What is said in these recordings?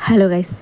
Hello guys,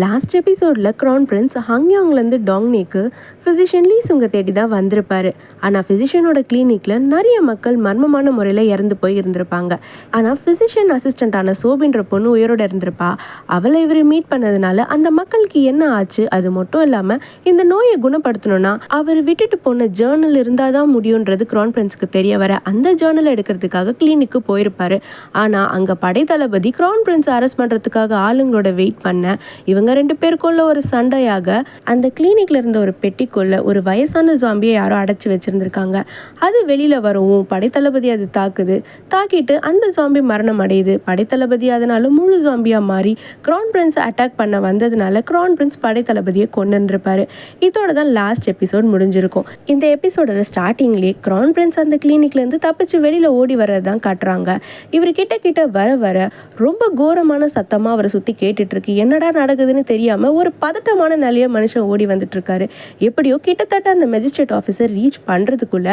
last எபிசோடில் crown Prince ஹங்யாங்லேருந்து டாங்னேக்கு physician லீ Sungai தேடி தான் வந்திருப்பார். ஆனால் ஃபிசிஷியனோட கிளினிக்கில் நிறைய மக்கள் மர்மமான முறையில் இறந்து போய் இருந்திருப்பாங்க. ஆனால் ஃபிசிஷியன் அசிஸ்டண்ட்டான சோபின்ற பொண்ணு உயிரோடு இருந்திருப்பா. அவளை இவர் மீட் பண்ணதுனால அந்த மக்களுக்கு என்ன ஆச்சு, அது மட்டும் இல்லாமல் இந்த நோயை குணப்படுத்தணும்னா அவர் விட்டுட்டு போன ஜேர்னல் இருந்தால் தான் முடியுன்றது க்ரௌன் பிரின்ஸுக்கு தெரிய வர அந்த ஜேர்னல் எடுக்கிறதுக்காக கிளினிக்கு போயிருப்பார். ஆனால் அங்கே படை தளபதி க்ரௌன் பிரின்ஸ் அரெஸ்ட் பண்ணுறதுக்காக ஆளுங்களோட வெயிட் பண்ண இவங்க ரெண்டு பேருக்குள்ள ஒரு சண்டையாக அந்த கிளினிக்ல இருந்த ஒரு பெட்டிக்குள்ள ஒரு வயசான ஜாம்பியை யாரோ அடைச்சி வச்சிருந்திருக்காங்க. அது வெளியில வரவும் படைத்தளபதி அது தாக்கிட்டு அந்த ஜாம்பி மரணம் அடையுது. படைத்தளபதி அதனால முழு ஜாம்பியா மாறி க்ரௌன் பிரின்ஸ் அட்டாக் பண்ண வந்ததுனால க்ரௌன் பிரின்ஸ் படைத்தளபதியை கொண்டு வந்திருப்பாரு. இதோட தான் லாஸ்ட் எபிசோட் முடிஞ்சிருக்கும். இந்த எபிசோடோட ஸ்டார்டிங்லேயே க்ரௌன் பிரின்ஸ் அந்த கிளினிக்ல இருந்து தப்பிச்சு வெளியில ஓடி வர்றதுதான் காட்டுறாங்க. இவர் கிட்ட வர ரொம்ப கோரமான சத்தமா அவரை சுத்தி கேட்டுட்டு இருக்கு. என்னடா நடக்குதுன்னு தெரியாம ஒரு பதட்டமான நிலைய மனுஷன் ஓடி வந்துட்டு இருக்காரு. எப்படியோ கிட்டத்தட்ட அந்த மெஜிஸ்ட்ரேட் ஆஃபீஸர் ரீச் பண்றதுக்குள்ள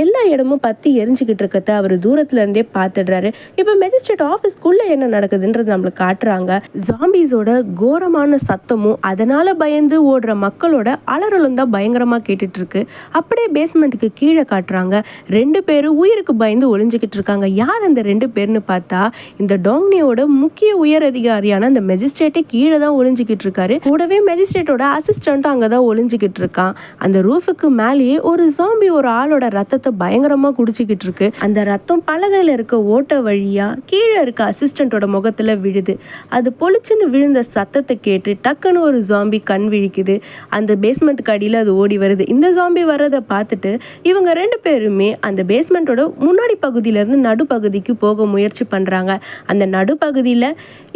எல்லா இடமும் பத்தி எரிஞ்சுக்கிட்டு இருக்கத அவர் தூரத்துல இருந்தே பார்த்துடுறாரு. இப்போ மெஜிஸ்ட்ரேட் ஆஃபீஸ்க்குள்ள என்ன நடக்குதுன்றது நம்மளுக்கு காட்டுறாங்க. ஜாம்பிஸோட கோரமான சத்தமும் அதனால பயந்து ஓடுற மக்களோட அலறலும் தான் பயங்கரமா கேட்டுட்டு இருக்கு. அப்படியே பேஸ்மெண்ட்டுக்கு கீழே காட்டுறாங்க. ரெண்டு பேரும் உயிருக்கு பயந்து ஒளிஞ்சுக்கிட்டு இருக்காங்க. யார் அந்த ரெண்டு பேர்னு பார்த்தா இந்த டாங்னியோட முக்கிய உயர் அதிகாரியான அந்த மெஜிஸ்ட்ரேட்டே கீழே தான் ஒளிஞ்சுக்கிட்டு இருக்காரு. கூடவே மெஜிஸ்ட்ரேட்டோட அசிஸ்டன்ட்டும் அங்கதான் ஒளிஞ்சுக்கிட்டு இருக்கான். அந்த ரூஃபுக்கு மேலேயே ஒரு ஜாம்பி ஒரு ஆளோட ரத்தத்தை பயங்கரமா குடிச்சுக்கிட்டு இருக்கு. அந்த ரத்தம் பலகையில இருக்க ஓட்ட வழியா கீழே இருக்க அசிஸ்டன்ட்டோட முகத்துல விழுது. அது பொழிச்சுன்னு விழுந்த சத்தத்தை கேட்டு டக்குன்னு ஒரு ஜாம்பி கண் விழிக்குது. அந்த பேஸ்மெண்ட்டுக்கு அடியில் அது ஓடி வருது. இந்த ஜாம்பி வர்றதை பார்த்துட்டு இவங்க ரெண்டு பேருமே அந்த பேஸ்மெண்ட்டோட முன்னாடி பகுதியிலேருந்து நடுப்பகுதிக்கு போக முயற்சி பண்ணுறாங்க. அந்த நடுப்பகுதியில்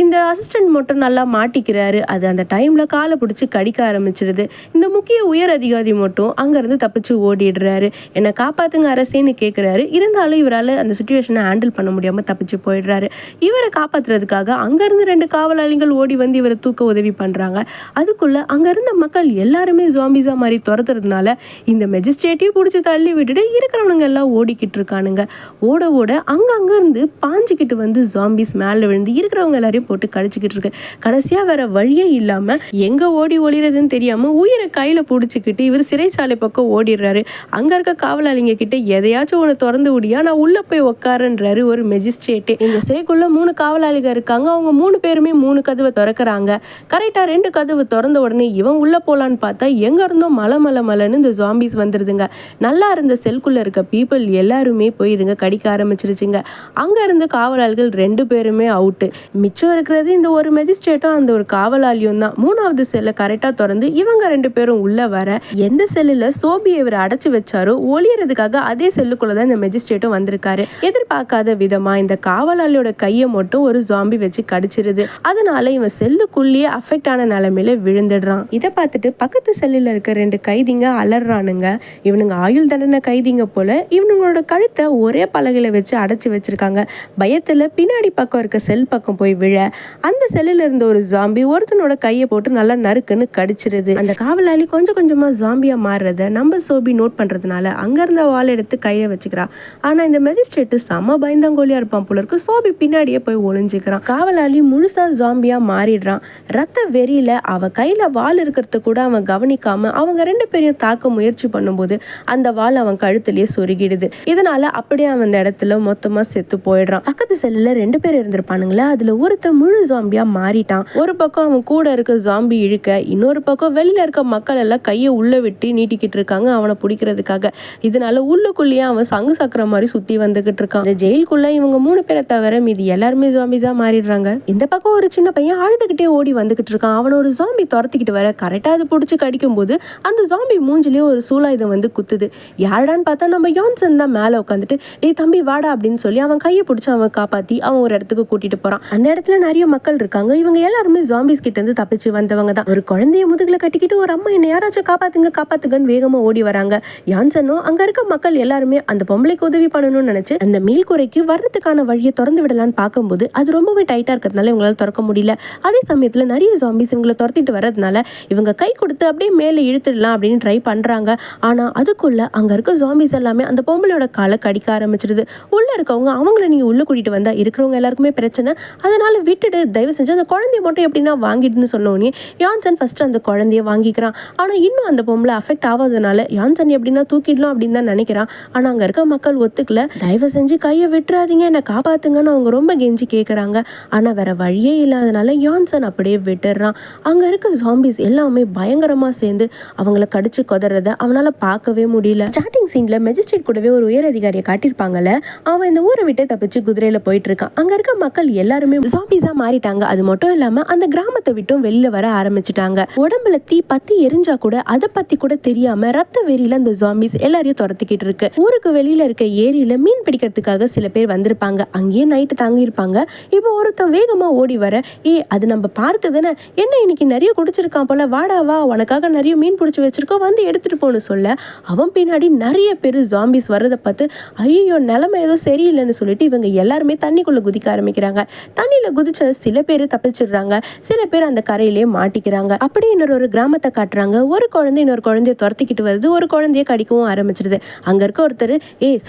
இந்த அசிஸ்டன்ட் மட்டும் நல்லா மாட்டிக்கிறாரு. அது அந்த டைமில் காலை பிடிச்சி கடிக்க ஆரம்பிச்சிடுது. இந்த முக்கிய உயர் அதிகாரி மட்டும் அங்கேருந்து தப்பிச்சு ஓடிடுறாரு. என்னை காப்பாற்றுங்க அரசேன்னு கேட்குறாரு. இருந்தாலும் இவரால் அந்த சுச்சுவேஷனை ஹேண்டில் பண்ண முடியாமல் தப்பிச்சு போயிடுறாரு. இவரை காப்பாற்றுறதுக்காக அங்கேருந்து ரெண்டு காவலாளிகள் ஓடி வந்து இவரை தூக்க உதவி பண்ணுறாங்க. அதுக்குள்ளே அங்கே இருந்த மக்கள் எல்லாருமே ஜாம்பிஸா மாதிரி துரத்துறதுனால இந்த மெஜிஸ்ட்ரேட்டையும் பிடிச்சி தள்ளி விட்டுட்டு இருக்கிறவனுங்க எல்லாம் ஓடிக்கிட்டு இருக்கானுங்க. ஓட அங்கேருந்து பாஞ்சிக்கிட்டு வந்து ஜாம்பிஸ் மேலே விழுந்து இருக்கிறவங்க எல்லாரையும் போட்டு கடிச்சிக்கிட்டு இருக்கு. கடைசியாக வேற வழியே இல்லாமல் எங்கே ஓடி ஒளிறதுன்னு தெரியாமல் உயிரை கையில் பிடிச்சிக்கிட்டு இவர் சிறைச்சாலை பக்கம் ஓடிடுறாரு. அங்கே இருக்க காவலாளிங்க கிட்ட எதையாச்சும் ஒன்று திறந்து விடியா, நான் உள்ளே போய் உட்காருன்றாரு ஒரு மெஜிஸ்ட்ரேட்டு. இந்த சிறைக்குள்ள 3 காவலாளிகள் இருக்காங்க. அவங்க 3 பேருமே 3 கதவை திறக்கிறாங்க. கரெக்டாக 2 கதவு திறந்த உடனே இவன் உள்ளே போகலான்னு பார்த்தா எங்கே இருந்தோ மலன்னு இந்த ஜாம்பிஸ் வந்துடுதுங்க. நல்லா இருந்த செல்குள்ளே இருக்க பீப்புள் எல்லாருமே போய் இதுங்க கடிக்க ஆரம்பிச்சிருச்சுங்க. அங்கே இருந்து காவலாளிகள் 2 பேருமே அவுட்டு. மிச்சம் இருக்கிறது இந்த ஒரு மெஜிஸ்ட்ரேட்டும் அந்த ஒரு காவலாளியும் தான். 3வது செல்லை கரெக்டாக திறந்து இவங்க 2 பேரும் உள்ள வர எந்த செல்லில் சோபியை இவர் அடைச்சி வச்சாரோ ஒளியறதுக்காக அதே செல்லுக்குள்ள தான் இந்த மெஜிஸ்ட்ரேட்டும் வந்திருக்காரு. எதிர்பார்க்காத விதமா இந்த காவலாளியோட கையை மட்டும் ஒரு ஜாம்பி வச்சு கடிச்சிருது. அதனால இவன் செல்லுக்குள்ளேயே அஃபெக்ட் ஆன நிலைமையில விழுந்துடுறான். இதை பார்த்துட்டு பக்கத்து செல்லில் இருக்க 2 கைதிங்க அலறானுங்க. இவனுங்க ஆயுள் தண்டனை கைதிங்க போல இவனுங்களோட கழுத்தை ஒரே பலகையில வச்சு அடைச்சி வச்சிருக்காங்க. பயத்துல பின்னாடி பக்கம் இருக்க செல் பக்கம் போய் விழ அந்த செல்லில் இருந்த ஒரு ஜாம்பி ஒருத்தனோட கையை போட்டு நல்லா நறுக்குன்னு கடிச்சிருது. அந்த காவலாளி கொஞ்சமா ஜாம்பியா மாறுறத நம்ம சோபி நோட் பண்றதுனால அங்க இருந்த வாள் எடுத்து கையில வச்சுக்கிறா. ஆனா இந்த மெஜிஸ்ட்ரேட் செம பயந்தாங்கோலியா இருப்பான் போல இருக்கு. சோபி பின்னாடியே போய் ஒளிஞ்சுக்கிறான். காவலாளி முழுசா ஜாம்பியா மாறிடுறான். ரத்த வெறியில அவ கையில வாள் இருக்கிறத கூட அவன் கவனிக்காம அவங்க 2 பேரையும் தாக்க முயற்சி பண்ணும்போது அந்த வாள் அவன் கழுத்திலேயே சொருகிடுது. இதனால அப்படியே அவன் அந்த இடத்துல மொத்தமா செத்து போயிடுறான். பக்கத்து செல்லுல 2 பேர் இருந்திருப்பானுங்களா, அதுல ஒருத்த முழு ஜாம்பியா மாறிட்டான். ஒரு பக்கம் அவன் கூட இருக்க ஜாம்பி இழுக்க, இன்னொரு பக்கம் வெளியில இருக்க மக்கள் எல்லாம் கையை உள்ள விட்டு நீட்டிக்கிட்டு இருக்காங்க அவனை பிடிக்கிறதுக்காக. இதனால உள்ளுக்குள்ளேயே அவன் சங்கு சக்கர மாதிரி சுத்தி வந்துகிட்டு இருக்கான். இந்த ஜெயிலுக்குள்ள இவங்க 3 பேரை தவிர மீதி எல்லாருமே ஜாம்பிஸா மாறிடுறாங்க. இந்த பக்கம் ஒரு சின்ன பையன் அழுதுகிட்டே ஓடி வந்துகிட்டு இருக்கான். அவனை ஒரு ஜாம்பி துரத்திக்கிட்டு வர கரெக்டா அது பிடிச்சி கடிக்கும் போது அந்த ஜாம்பி மூஞ்சிலேயே ஒரு சூலாயுதம் வந்து குத்துது. யாருடான்னு பார்த்தா நம்ம யோன்சன் தான் மேல உட்காந்துட்டு டேய் தம்பி வாடா அப்படின்னு சொல்லி அவன் கையை பிடிச்சி அவன் காப்பாத்தி அவன் ஒரு இடத்துக்கு கூட்டிட்டு போறான். அந்த இடத்துல நிறைய மக்கள் இருக்காங்க. இவங்க எல்லாருமே ஜாம்பிஸ் கிட்ட இருந்து தப்பிச்சு வந்தவங்க தான். ஒரு குழந்தைய முதுகுல கட்டிக்கிட்டு ஒரு அம்மா என்ன யாராச்சும் காப்பாத்துங்க காப்பாத்துங்கன்னு வேகமா ஓடி வராங்க. யான்சனும் அங்க இருக்க மக்கள் எல்லாருமே அந்த பொம்பளைக்கு உதவி பண்ணணும்னு நினைச்சு அந்த மீள்குறைக்கு வர்றதுக்கான வழியை திறந்து விடலான்னு பார்க்கும்போது அது ரொம்பவே டைட்டா இருக்கிறதுனால இவங்களால திறக்க முடியல. அதே சமயத்துல நிறைய ஜாம்பிஸ் இவங்களை துரத்திட்டு வர்றதுனால இவங்க கை கொடுத்து அப்படியே மேலே இழுத்துடலாம் அப்படின்னு ட்ரை பண்றாங்க. ஆனா அதுக்குள்ள அங்க இருக்க ஜாம்பிஸ் எல்லாமே அந்த பொம்பளையோட காலை கடிக்க ஆரம்பிச்சிடுது. உள்ள இருக்கவங்க அவங்கள நீங்க உள்ள கூட்டிட்டு வந்தா இருக்கிறவங்க எல்லாருக்குமே பிரச்சனை, அதனால விட்டுடு, தயவு செஞ்சு அந்த குழந்தைய மட்டும் எப்படின்னா வாங்கிடுன்னு சொன்னோடனே யான்சன் ஃபர்ஸ்ட் அந்த குழந்தைய வாங்கிக்கிறான். ஆனா இன்னும் அந்த பொம்பளை அஃபெக்ட் ஆகாதனால யான்சன் எப்படின்னா தூக்கிடலாம் அப்படின்னு தான் நினைக்கிறான். ஆனா அங்க இருக்க மக்கள் ஒத்துக்கல. தயவு செஞ்சு கையை விட்டுறாதீங்க, என்ன காப்பாத்துங்கன்னு அவங்க ரொம்ப கெஞ்சி கேட்குறாங்க. ஆனா வேற வழியே இல்லாதனால யான்சன் அப்படியே விட்டுறான். அங்க இருக்க ஜாம்பிஸ் எல்லாமே பயங்கரமா சேர்ந்து அவங்கள கடிச்சு கொதறத அவனால பார்க்கவே முடியல. ஸ்டார்டிங் சீன்ல மெஜிஸ்ட்ரேட் கூடவே ஒரு உயர் அதிகாரியை காட்டியிருப்பாங்கல்ல, அவன் இந்த ஊரை விட்டு தப்பிச்சு குதிரையில போயிட்டு இருக்கான். அங்க இருக்க மக்கள் எல்லாருமே ஜாம்பிஸா மாறிட்டாங்க. அது மட்டும் இல்லாம அந்த கிராமத்தை விட்டும் வெளியில வர ஆரம்பிச்சுட்டாங்க. உடம்புல தீ பத்தி எரிஞ்சா கூட அதை பத்தி கூட தெரியாம ரத்த வெறியில அந்த ஜாம்பிஸ் எல்லாரையும் துரத்திக்கிட்டு இருக்கு. ஊருக்கு வெளியில இருக்க ஏரியில மீன் பிடிக்கிறதுக்காக சில பேர் வந்திருப்பாங்க. அங்கேயே நைட்டு தாங்கி இருப்பாங்க. இப்போ ஒருத்தன் வேகமா ஓடி வர, அது நம்ம பார்க்கு தானே, என்ன இன்னைக்கு நிறைய குடிச்சிருக்கான் போல, வாடா வா, உனக்காக நிறைய மீன் பிடிச்சி வச்சிருக்கோம், வந்து எடுத்துட்டு போன்னு சொல்ல அவன் பின்னாடி நிறைய பேர் ஜாம்பிஸ் வர்றதை பார்த்து ஐயோ நிலைமை ஏதோ சரியில்லைன்னு சொல்லிட்டு இவங்க எல்லாருமே தண்ணிக்குள்ள குதிக்க ஆரம்பிக்கிறாங்க. தண்ணியில குதிச்ச சில பேர் தப்பிச்சிடுறாங்க, சில பேர் அந்த கரையிலேயே மாட்டிக்கிறாங்க. அப்படி இன்னொரு கிராமத்தை காட்டுறாங்க. ஒரு குழந்தை இன்னொரு குழந்தைய துரத்திக்கிட்டு வருது, ஒரு குழந்தைய கடிக்கவும் ஆரம்பிச்சிருது. அங்க இருக்க ஒருத்தர்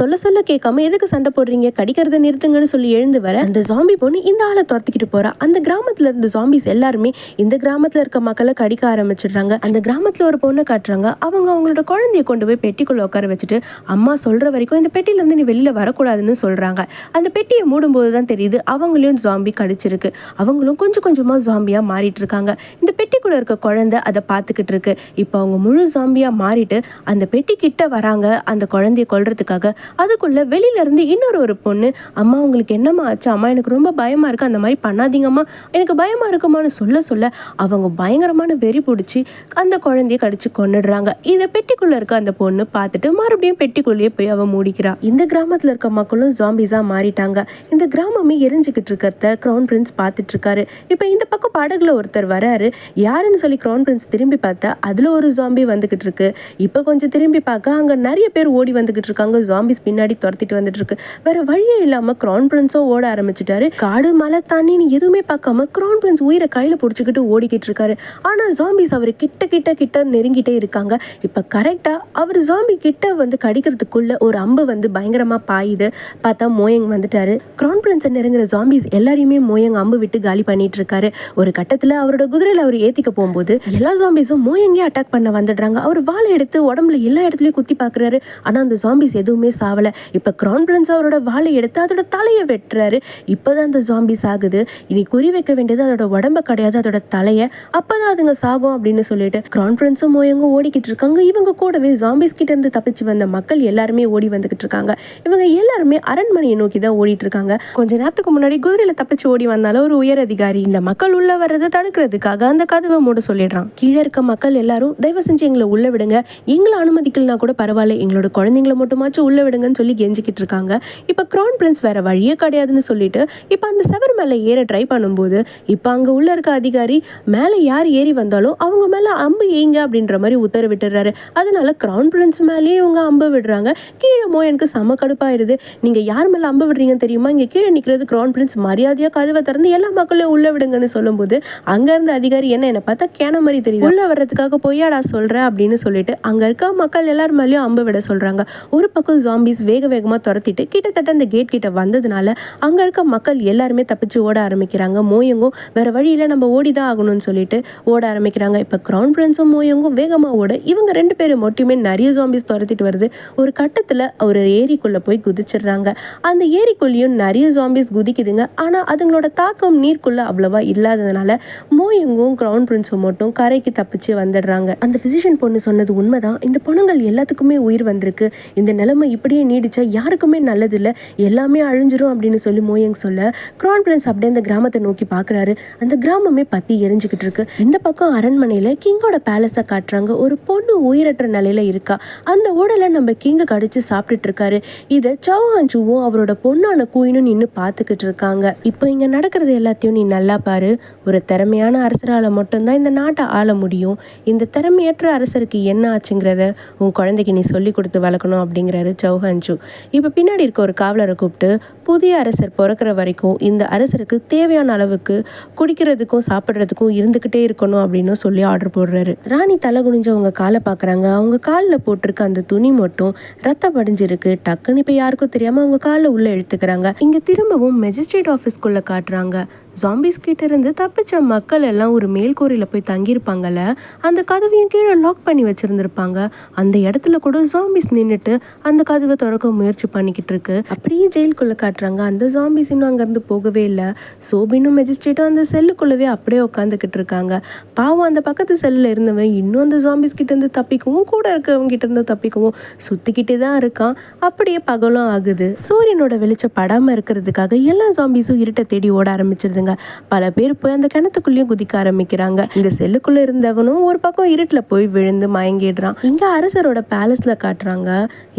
சொல்ல சொல்ல கேட்காம எதுக்கு சண்டை போடுறீங்க, கடிக்கிறத நிறுத்துங்கன்னு சொல்லி எழுந்து வர அந்த ஜாம்பி பொண்ணு இந்த ஆளை துரத்திக்கிட்டு போறா. அந்த கிராமத்துல இருந்த ஜாம்பிஸ் எல்லாருமே இந்த கிராமத்துல இருக்க மக்களை கடிக்க ஆரம்பிச்சிடுறாங்க. அந்த கிராமத்துல ஒரு பொண்ணை காட்டுறாங்க. அவங்க அவங்களோட குழந்தைய கொண்டு போய் பெட்டிக்குள்ள உட்கார வச்சுட்டு அம்மா சொல்ற வரைக்கும் இந்த பெட்டில இருந்து நீ வெளியில வரக்கூடாதுன்னு சொல்றாங்க. அந்த பெட்டியை மூடும்போது தான் தெரியுது அவங்களையும் ஜாம்பி கடிச்சிருக்கு. அவங்களும் கொஞ்சம் கொஞ்சமா ஜாம்பியா மாறிட்டு இருக்காங்க. இந்த பெட்டிக்குள்ள இருக்க குழந்தை அதை பார்த்துக்கிட்டு இருக்கு. இப்போ அவங்க முழு ஜாம்பியா மாறிட்டு அந்த பெட்டி கிட்ட வராங்க அந்த குழந்தைய கொல்றதுக்காக. அதுக்குள்ள வெளியில இருந்து இன்னொரு பொண்ணு, அம்மா உங்களுக்கு என்னம்மா ஆச்சு, அம்மா எனக்கு ரொம்ப பயமா இருக்கு, அந்த மாதிரி பண்ணாதீங்கம்மா, எனக்கு பயமா இருக்குமான்னு சொல்ல சொல்ல அவங்க பயங்கரமான வெறி பிடிச்சி அந்த குழந்தைய கடிச்சு கொன்னுடுறாங்க. இதை பெட்டிக்குள்ள இருக்க அந்த பொண்ணு பார்த்துட்டு மறுபடியும் பெட்டிக்குள்ளேயே போய் அவ மூடிக்கிறா. இந்த கிராமத்துல இருக்க மக்களும் ஜாம்பிஸா மாறிட்டாங்க. இந்த கிராமமே எரிஞ்சுக்கிட்டு இருக்கிறத கிரவுன் பிரின்ஸ் பார்த்துட்டு இருக்காரு. இப்போ இந்த பக்கம் படகுல ஒருத்தர் வராரு. யாருன்னு சொல்லி கிரவுன் பிரின்ஸ் திரும்பி பார்த்தா அதுல ஒரு ஜாம்பி வந்துகிட்டு இருக்கு. இப்போ கொஞ்சம் திரும்பி பார்க்க அங்க நிறைய பேர் ஓடி வந்துகிட்டு இருக்காங்க. ஜாம்பிஸ் பின்னாடி துரத்திட்டு வந்துட்டு இருக்கு. வேற வழியே இல்லாம கிரவுன் பிரின்ஸும் ஓட ஆரம்பிச்சுட்டாரு. காடு மலை தண்ணின்னு எதுவுமே பார்க்காம கிரவுன் பிரின்ஸ் உயிரை கையில பிடிச்சிக்கிட்டு ஓடிக்கிட்டு இருக்காரு. ஆனா ஜாம்பிஸ் அவர் கிட்ட கிட்ட கிட்ட நெருங்கிட்டே இருக்காங்க. இப்ப கரெக்டா அவர் ஜாம்பி கிட்ட வந்து கடிக்கிறதுக்குள்ள ஒரு அம்பு வந்து பயங்கரமா பாயுது. பார்த்தா மோயங் வந்துட்டாரு. கிரவுன் பிரின்ஸை நெருங்குற ஜாம்பிஸ் எல்லாரையுமே மோயங் அம்பு விட்டு காலி பண்ணிட்டு இருக்காரு. ஒரு கட்டத்துல அவரோட குதிரையில அவர் ஏத்திக்க போகும்போது எல்லா ஜாம்பிஸும் மோயங்கே அட்டாக் பண்ண வந்துடுறாங்க. அவர் வாழை எடுத்து உடம்புல எல்லா இடத்துலயும் குத்தி பாக்குறாரு. ஆனா அந்த ஜாம்பிஸ் எதுவுமே சாவல. இப்ப கிரவுன் பிரின்ஸ் அவரோட வாழை எடுத்து அதோட தலையை வெட்டுறாரு. இப்பதான் அந்த ஜாம்பிஸ் ஆகுது. இனி குறி வைக்க வேண்டியது அதோட உடம்ப கிடையாது, அதோட தலைய. அப்பதான் அதுங்க சாகும் அப்படின்னு சொல்லிட்டு கிரவுன் பிரின்ஸும் மோயங்கும் ஓடிக்கிட்டு இருக்காங்க. இவங்க கூடவே ஜாம்பிஸ் கிட்ட இருந்து தப்பிச்சு வந்த மக்கள் எல்லாருமே ஓடி வந்துகிட்டு இருக்காங்க. இவங்க எல்லாருமே அரண்மனையை நோக்கி தான் ஓடிட்டு இருக்காங்க. கொஞ்ச நேரத்துக்கு முன்னாடி குதிரையில தப்பிச்சு ஓடி வந்தாலும் ஒரு உயர் அதிகாரி இந்த மக்கள் உள்ள வர்றதை தடுக்கிறதுக்காக அந்த கதவை மூட சொல்லிடுறான். கீழே இருக்க மக்கள் எல்லாரும் தயவு செஞ்சு எங்களை உள்ள விடுங்க, எங்களை அனுமதிக்கலனா கூட பரவாயில்ல, எங்களோட குழந்தைங்களை மட்டுமாச்சும் உள்ள விடுங்கன்னு சொல்லி கெஞ்சிக்கிட்டு இருக்காங்க. இப்ப கிரவுன் பிரின்ஸ் வேற வழியே கிடையாதுன்னு சொல்லிட்டு இப்ப அந்த செவர் மேல ஏற ட்ரை பண்ணும்போது இப்ப அங்க உள்ள இருக்க அதிகாரி மேல யார் ஏறி வந்தாலும் அவங்க மேல அம்பு ஏங்க அப்படின்ற மாதிரி உத்தரவிட்டுறாரு. அதனால கிரவுன் பிரின்ஸ் மேலேயே இவங்க அம்பு விடுறாங்க. கீழே எனக்கு செம கடுப்பாயிருது. நீங்க யார் மேல அம்பு விடுறீங்கன்னு தெரியுமா, இங்க கீழே நிக்கிறது கிரவுன் பிரின்ஸ், மரியாதையா கதவை திறந்து எல்லா மக்களையும் உள்ள விடுங்கன்னு சொல்லும்போது அங்க இருந்த அதிகாரி என்ன பார்த்தா கேன மாதிரி தெரியுது, உள்ள வர்றதுக்காக பொய்யாடா சொல்ற அப்படின்னு சொல்லிட்டு அங்க இருக்க மக்கள் எல்லாரும் மேலேயும் அம்பு விட சொல்றாங்க. ஒரு பக்கம் ஜாம்பிஸ் வேக வேகமா துரத்திட்டு கிட்டத்தட்ட அந்த கேட் கிட்ட வந்ததுனால அங்க இருக்க மக்கள் எல்லாருமே தப்பிச்சு ஓட ஆரம்பிக்கிறாங்க. மோயங்கும் வேற வழியில நம்ம ஓடிதான் ஆகணும்னு சொல்லிட்டு ஓட ஆரம்பிக்கிறாங்க. இப்ப கிரவுன் பிரின்ஸும் மோயங்கும் வேகமா ஓட இவங்க ரெண்டு பேரும் மட்டுமே நிறைய ஜாம்பிஸ் துரத்திட்டு வருது. ஒரு கட்டத்துல ஒரு ஏரிக்குள்ள போய் குதிச்சிடுறாங்க. அந்த ஏரிக்குள்ளேயும் நிறைய ஜாம்பிஸ் குதிக்குதுங்க. ஆனா அதுங்களோட தாக்கம் நீருக்குள்ள அவ்வளவா இல்லாததுனால மோயங்கும் கிரவுன் பிரின்ஸும் மட்டும் கரைக்கு தப்பிச்சு வந்துடுறாங்க. அந்த பிசிஷியன் பொண்ணு சொன்னது உண்மைதான், இந்த பொண்ணுங்கள் எல்லாத்துக்குமே உயிர் வந்திருக்கு, இந்த நிலைமை இப்படியே நீடிச்சா யாருக்குமே நல்லது இல்லை, எல்லாமே அழிஞ்சிரும் அப்படின்னு சொல்லி மோயங் சொல்ல கிரான் பிரின்ஸ் அப்படியே அந்த கிராமத்தை நோக்கி பார்க்குறாரு. அந்த கிராமமே பத்தி எரிஞ்சுக்கிட்டு இருக்கு. இந்த பக்கம் அரண்மனையில் கிங்கோட பேலஸை காட்டுறாங்க. ஒரு பொண்ணு உயிரற்ற நிலையில இருக்கா. அந்த உடலை நம்ம கிங்க கடிச்சு சாப்பிட்டுட்டு இருக்காரு. இதை சௌஹான்சுவும் அவரோட பொண்ணான குயினும் நின்று பார்த்துக்கிட்டு இருக்காங்க. இப்போ இங்க நடக்கிறது எல்லாத்தையும் நீ நல்லா பாரு. ஒரு திறமையான அரசரால் மட்டும்தான் இந்த நாட்டை ஆள முடியும். இந்த திறமையற்ற அரசருக்கு என்ன ஆச்சுங்கிறத உன் குழந்தைக்கு நீ சொல்லி கொடுத்து வளர்க்கணும் அப்படிங்கிறாரு சௌஹான்சு. இப்போ பின்னாடி இருக்க ஒரு காவலரை கூப்பிட்டு புதிய அரசர் பிறக்கிற வரைக்கும் இந்த அரசருக்கு தேவையான அளவுக்கு குடிக்கிறதுக்கும் சாப்பிட்றதுக்கும் இருந்துக்கிட்டே இருக்கணும் அப்படின்னு சொல்லி ஆர்டர் போடுறாரு. ராணி தலை குனிஞ்சு அவங்க காலை பார்க்குறாங்க. அவங்க காலில் போட்டிருக்க அந்த துணி மட்டும் ரத்தம் படிஞ்சிருக்கு. டக்குன்னு இப்போ யாருக்கும் தெரியாமல் அவங்க காலில் உள்ளே இழுத்துக்கிறாங்க. இங்கே திரும்பவும் மெஜிஸ்ட்ரேட் ஆஃபீஸ்க்குள்ளே காட்டுறாங்க. ஜாம்பிஸ் கிட்ட இருந்து தப்பிச்ச மக்கள் எல்லாம் ஒரு மேல்கூரையில் போய் தங்கியிருப்பாங்கல்ல, அந்த கதவையும் கீழே லாக் பண்ணி வச்சிருந்திருப்பாங்க. அந்த இடத்துல கூட ஜாம்பிஸ் நின்றுட்டு அந்த கதவை திறக்க முயற்சி பண்ணிக்கிட்டு இருக்கு. அப்படியே ஜெயிலுக்குள்ளே காட்டுறாங்க. அந்த ஜாம்பிஸ் இன்னும் அங்கேருந்து போகவே இல்லை. சோபினும் மெஜிஸ்ட்ரேட்டும் அந்த செல்லுக்குள்ளவே அப்படியே உட்காந்துக்கிட்டு இருக்காங்க. பாவம் அந்த பக்கத்து செல்லில் இருந்தவன் இன்னும் அந்த ஜாம்பிஸ் கிட்ட இருந்து தப்பிக்கவும் கூட இருக்கிறவங்க கிட்ட இருந்து தப்பிக்கவும் சுத்திக்கிட்டே தான் இருக்கான். அப்படியே பகலும் ஆகுது. சூரியனோட வெளிச்சம் படாமல் இருக்கிறதுக்காக எல்லா ஜாம்பிஸும் இருட்டை தேடி ஓட ஆரம்பிச்சிருதுங்க. பல பேர் போய் அந்த கிணத்துக்குள்ளேயும் குதிக்க ஆரம்பிக்கிறாங்க. இந்த செல்லுக்குள்ள இருந்தவனும் ஒரு பக்கம் இருட்டுல போய் விழுந்து மயங்கிடுறான். இங்க அரசரோட பேலஸ்ல காட்டுறாங்க.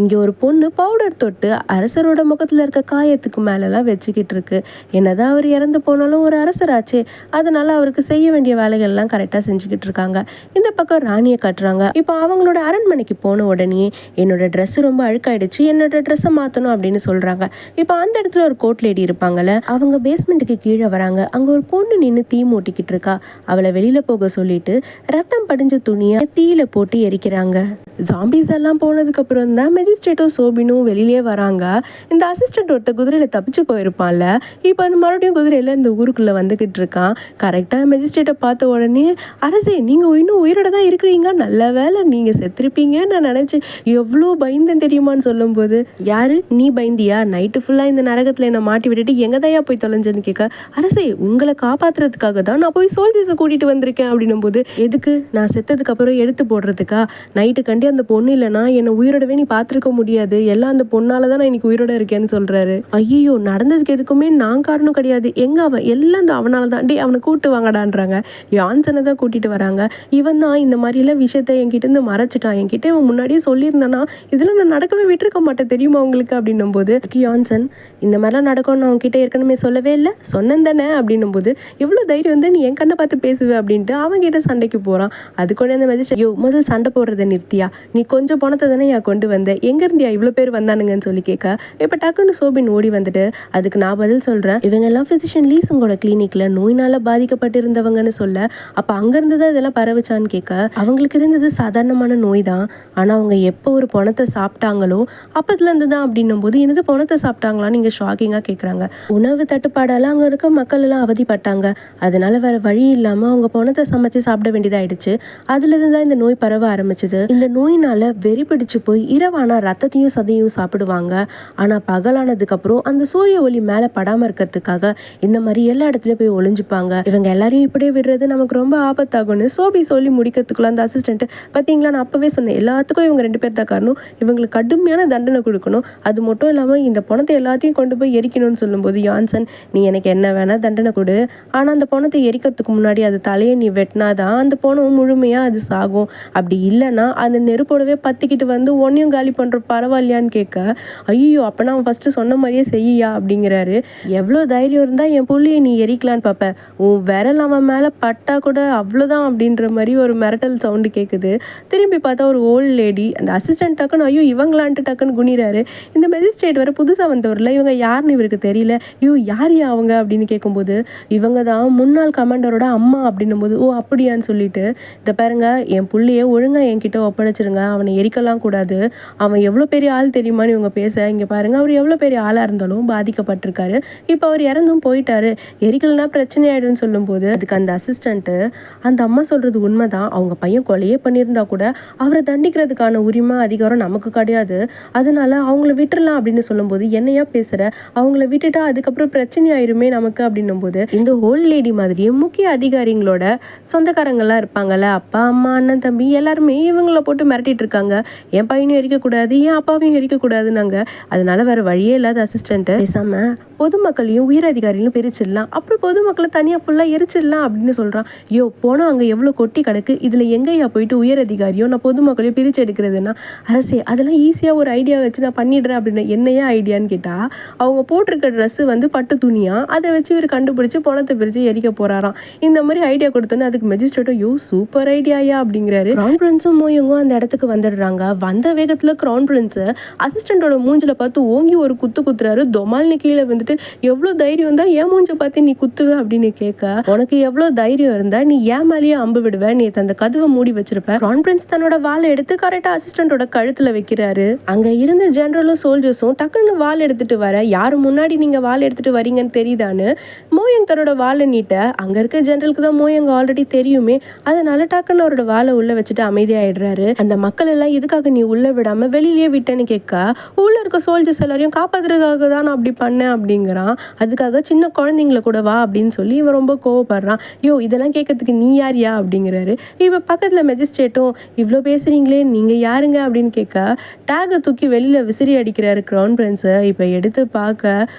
இங்க ஒரு பொண்ணு பவுடர் தொட்டு அரசரோட முகத்துல இருக்க காயத்துக்கு மேலெல்லாம் வச்சுக்கிட்டு இருக்கு. என்னதான் அவர் இறந்து போனாலும் ஒரு அரசராச்சே, அதனால அவருக்கு செய்ய வேண்டிய வேலைகள் எல்லாம் கரெக்டா செஞ்சுக்கிட்டு இருக்காங்க. இந்த பக்கம் ராணியை காட்டுறாங்க. இப்போ அவங்களோட அரண்மனைக்கு போன உடனே என்னோட ட்ரெஸ் ரொம்ப அழுக்காயிடுச்சு, என்னோட ட்ரெஸ்ஸை மாற்றணும் அப்படின்னு சொல்றாங்க. இப்போ அந்த இடத்துல ஒரு கோட் லேடி இருப்பாங்கல்ல, அவங்க பேஸ்மெண்ட்டுக்கு கீழே வராங்க. அங்க ஒரு பொண்ணு நின்று தீ மூட்டிக்கிட்டு இருக்கா. அவளை வெளியில போக சொல்லிட்டு ரத்தம் படிஞ்ச துணியை தீயில போட்டு எரிக்கிறாங்க. ஜாம்பிஸ் எல்லாம் போனதுக்கு அப்புறம் தான் மெஜிஸ்ட்ரேட்டும் சோபினும் வெளியிலே வராங்க. இந்த அசிஸ்டன்ட் ஒருத்த குதிரையில தப்பிச்சு போயிருப்பான்ல, இப்போ அந்த மறுபடியும் குதிரையில இந்த ஊருக்குள்ள வந்துகிட்டு இருக்கான். கரெக்டா மெஜிஸ்ட்ரேட்டை பார்த்த உடனே, அரசே நீங்க இன்னும் உயிரோட தான் இருக்கிறீங்க, நல்ல வேலை, நீங்க செத்துருப்பீங்க நான் நினைச்சேன், எவ்வளோ பயந்தேன் தெரியுமான்னு சொல்லும் போது, யாரு நீ பயந்தியா, நைட்டு ஃபுல்லா இந்த நரகத்துல என்ன மாட்டி விட்டுட்டு எங்கதையா போய் தொலைஞ்சேன்னு கேட்க, அரசே உங்களை காப்பாத்துறதுக்காக தான் நான் போய் சோல்ஜர்ஸை கூட்டிட்டு வந்திருக்கேன் அப்படின்னும் போது, எதுக்கு, நான் செத்ததுக்கு அப்புறம் எடுத்து போடுறதுக்கா, நைட்டு கண்டி அந்த பொண்ணு இல்லைனா என்னை உயிரோடவே நீ பார்த்துருக்க முடியாது, எல்லாம் அந்த பொண்ணால தான் நான் இன்னைக்கு உயிரோட இருக்கேன்னு சொல்றாரு. ஐயோ நடந்ததுக்கு எதுக்குமே நான் காரணம் கிடையாது, எங்க அவன், எல்லாம் அந்த அவனால தான், டே அவனை கூட்டு வாங்கடான்றாங்க. யான்சனை தான் கூட்டிட்டு வராங்க. இவன் தான் இந்த மாதிரி எல்லாம் விஷயத்த என்கிட்ட இருந்து மறைச்சிட்டான், என்கிட்ட இவன் முன்னாடியே சொல்லியிருந்தானா இதெல்லாம் நான் நடக்கவே விட்டுருக்க மாட்டேன் தெரியுமா உங்களுக்கு அப்படின்னும் போது, யான்சன் இந்த மாதிரிலாம் நடக்கும்னு நான் உன்கிட்ட ஏற்கனவே சொல்லவே இல்லை, சொன்னேன் தானே அப்படின்னும் போது, எவ்வளோ தைரியம் வந்து நீ என் கண்ணை பார்த்து பேசுவே அப்படின்ட்டு அவன் கிட்ட சண்டைக்கு போகிறான். அது கூட அந்த மெஜிஸ்ட்ரேட், யோ முதல் சண்டை போடுறதை நிறுத்தியா, நீ கொஞ்சம் பணத்தை தானே என் கொண்டு வந்த, எங்க இருந்தியா இவ்வளோ பேர் வந்தானுங்கன்னு சொல்லி கேட்க, இப்போ டக்குன்னு சோபின் ஓடி வந்துட்டு அதுக்கு நான் பதில் சொல்கிறேன், இவங்க எல்லாம் ஃபிசிஷியன் லீஸுங்களோட கிளினிக்கில் நோயினால் பாதிக்கப்பட்டிருந்தவங்கன்னு சொல்ல, அப்போ அங்கேருந்து தான் இதெல்லாம் பரவுச்சான்னு கேட்க, அவங்களுக்கு இருந்தது சாதாரணமான நோய் தான், ஆனால் அவங்க எப்போ ஒரு பணத்தை சாப்பிட்டாங்களோ அப்பத்துலேருந்து தான் அப்படின்னும் போது, என்னது பணத்தை சாப்பிட்டாங்களான்னு நீங்கள் ஷாக்கிங்காக கேட்குறாங்க. உணவு தட்டுப்பாடால் அங்கே இருக்க மக்கள் எல்லாம் அவதிப்பட்டாங்க, அதனால வேற வழி இல்லாமல் அவங்க பணத்தை சமைச்சு சாப்பிட வேண்டியதாயிடுச்சு, அதுலேருந்து தான் இந்த நோய் பரவ ஆரம்பிச்சது. இந்த நோயினால வெறி பிடிச்சு போய் இரவானா ரத்தத்தையும் சதையும் சாப்பிடுவாங்க. ஆனால் பகலானதுக்கப்புறம் அந்த சூரிய ஒளி மேலே படாமல் இருக்கிறதுக்காக இந்த மாதிரி எல்லா இடத்துலையும் போய் ஒளிஞ்சுப்பாங்க. இவங்க எல்லாரையும் இப்படியே விடுறது நமக்கு ரொம்ப ஆபத்தாகும்னு சோபி சொல்லி முடிக்கிறதுக்குள்ள அந்த அசிஸ்டன்ட், பார்த்தீங்களா நான் அப்பவே சொன்னேன் எல்லாத்துக்கும் இவங்க 2 பேர் தான் காரணம், இவங்களுக்கு கடுமையான தண்டனை கொடுக்கணும், அது மட்டும் இல்லாமல் இந்த பணத்தை எல்லாத்தையும் கொண்டு போய் எரிக்கணும்னு சொல்லும்போது, யான்சன் நீ எனக்கு என்ன வேணா தண்டனை கொடு, ஆனால் அந்த பணத்தை எரிக்கிறதுக்கு முன்னாடி அது தலையை நீ வெட்டினாதான் அந்த பணம் முழுமையாக அது சாகும், அப்படி இல்லைன்னா அந்த நெருப்போடவே பற்றிக்கிட்டு வந்து ஒன்றையும் காலி பண்ணுற பரவாயில்லையான்னு கேட்க, ஐயோ அப்போ நான் ஃபஸ்ட்டு சொன்ன மாதிரியே செய்யா அப்படிங்கிறாரு. எவ்வளோ தைரியம் இருந்தால் என் புள்ளியை நீ எரிக்கலான்னு பார்ப்பேன், உன் விரல் அவன் மேலே பட்டா கூட அவ்வளோதான் அப்படின்ற மாதிரி ஒரு மிரட்டல் சவுண்டு கேட்குது. திரும்பி பார்த்தா ஒரு ஓல்டு லேடி, அந்த அசிஸ்டன்ட் டக்குன்னு ஐயோ இவங்களான்ட்டு டக்குன்னு குனிறாரு. இந்த மெஜிஸ்ட்ரேட் வர புதுசாக வந்தவரில் இவங்க யாருன்னு இவருக்கு தெரியல. ஐயோ யார் அவங்க அப்படின்னு கேட்கும்போது, இவங்க தான் முன்னாள் கமாண்டரோட அம்மா அப்படின்னும் போது, ஓ அப்படியான்னு சொல்லிட்டு, இதை பாருங்க என் புள்ளையை ஒழுங்காக என்கிட்ட ஒப்படைச்சிருங்க, அவனை எரிக்கலாம் கூடாது, அவன் எவ்வளோ பெரிய ஆள் தெரியுமான்னு இவங்க பேச, இங்கே பாருங்க அவர் எவ்வளோ பெரிய ஆளாக இருந்தாலும் பாதிக்கப்பட்டிருக்காரு, இப்போ அவர் இறந்தும் போயிட்டாரு, எரிக்கலனா பிரச்சனை ஆயிடுன்னு சொல்லும்போது, அதுக்கு அந்த அசிஸ்டண்ட்டு, அந்த அம்மா சொல்கிறது உண்மைதான், அவங்க பையன் கொலையே பண்ணியிருந்தா கூட அவரை தண்டிக்கிறதுக்கான உரிமை அதிகாரம் நமக்கு கிடையாது, அதனால அவங்கள விட்டுறலாம் அப்படின்னு சொல்லும்போது, என்னையா பேசுகிற, அவங்கள விட்டுட்டா அதுக்கப்புறம் பிரச்சனை ஆயிருமே நமக்கு அப்படின்னு அப்படின்னும் போது இந்த ஓல்ட் லேடி மாதிரியே முக்கிய அதிகாரிகளோட சொந்தக்காரங்கள்லாம் இருப்பாங்கல்ல, அப்பா அம்மா அண்ணன் தம்பி எல்லாருமே இவங்கள போட்டு மிரட்டிட்டு இருக்காங்க. என் பையனையும் எரிக்கக்கூடாது, என் அப்பாவையும் எரிக்கக்கூடாதுன்னாங்க. அதனால வேற வழியே இல்லாத அசிஸ்டன்ட் பேசாம பொதுமக்களையும் உயர் அதிகாரிகளும் பிரிச்சிடலாம், அப்புறம் பொதுமக்களை தனியாக ஃபுல்லாக எரிச்சிடலாம் அப்படின்னு சொல்கிறான். போனோம் அங்கே எவ்வளோ கொட்டி கிடக்கு, இதில் எங்கேயா போயிட்டு உயர் அதிகாரியோ நான் பொதுமக்களையும் பிரித்து எடுக்கிறதுனா, அரசே அதெல்லாம் ஈஸியாக ஒரு ஐடியா வச்சு நான் பண்ணிடுறேன் அப்படின்னு. என்னையா ஐடியான்னு கேட்டால், அவங்க போட்டிருக்க ட்ரெஸ்ஸு வந்து பட்டு துணியாக, அதை வச்சு இவர் கண்டுபிடிச்சி பணத்தை பிரித்து எரிக்க போகிறாராம். இந்த மாதிரி ஐடியா கொடுத்தோன்னே அதுக்கு மெஜிஸ்ட்ரேட்டோ சூப்பர் ஐடியாயா அப்படிங்கிறாரு. கிரவுன் பிரின்ஸும் மோயங்கும் அந்த இடத்துக்கு வந்துடுறாங்க. வந்த வேகத்தில் கிரவுன் பிரின்ஸு அசிஸ்டண்டோட மூஞ்சில பார்த்து ஓங்கி ஒரு குத்துறாரு. தொமால்னு கீழே வந்துட்டு, எவ்வளோ தைரியம் இருந்தா ஏன் மூஞ்ச பார்த்து நீ குத்துவ அப்படின்னு கேட்க, உனக்கு எவ்வளோ தைரியம் இருந்தா நீ ஏன் மேலேயே அம்பு விடுவ, நீ அந்த கதவை மூடி வச்சிருப்ப. கிரவுன் பிரின்ஸ் தன்னோட வாளை எடுத்து கரெக்டா அசிஸ்டண்டோட கழுத்துல வைக்கிறாரு. அங்க இருந்த ஜெனரலும் சோல்ஜர்ஸும் டக்குன்னு வாள் எடுத்துட்டு வர, யாரு முன்னாடி நீங்க வாள் எடுத்துட்டு வரீங்கன்னு தெரியுதான்னு மோயங் தன்னோட வாளை நீட்ட, அங்க இருக்க ஜெனரலுக்கு தான் மோயங் ஆல்ரெடி தெரியுமே, அதனால டக்குன்னு அவரோட வாளை உள்ள வச்சுட்டு அமைதியாயிடுறாரு. அந்த மக்கள் எல்லாம் எதுக்காக நீ உள்ள விடாம வெளியிலேயே விட்டேன்னு கேட்க, உள்ள இருக்க சோல்ஜர்ஸ் எல்லாரையும் காப்பாத்துறதுக்காக தான் நான் அப்படி பண்ணேன் அப்படிங்கிறான். அதுக்காக சின்ன குழந்தைங்களை கூட வா அப்படின்னு சொல்லி இவன் ரொம்ப கோவப்படுறான். இதெல்லாம் கேட்கறதுக்கு நீ யாரியா அப்படிங்கிறாரு. இப்போ பக்கத்தில் மெஜிஸ்ட்ரேட்டும், இவ்வளோ பேசுறீங்களே நீங்க யாருங்க அப்படின்னு கேட்க, டேகை தூக்கி வெளியில விசிறி அடிக்கிறாரு கிரவுன் பிரின்ஸை. இப்போ எடுத்து பார்க்க,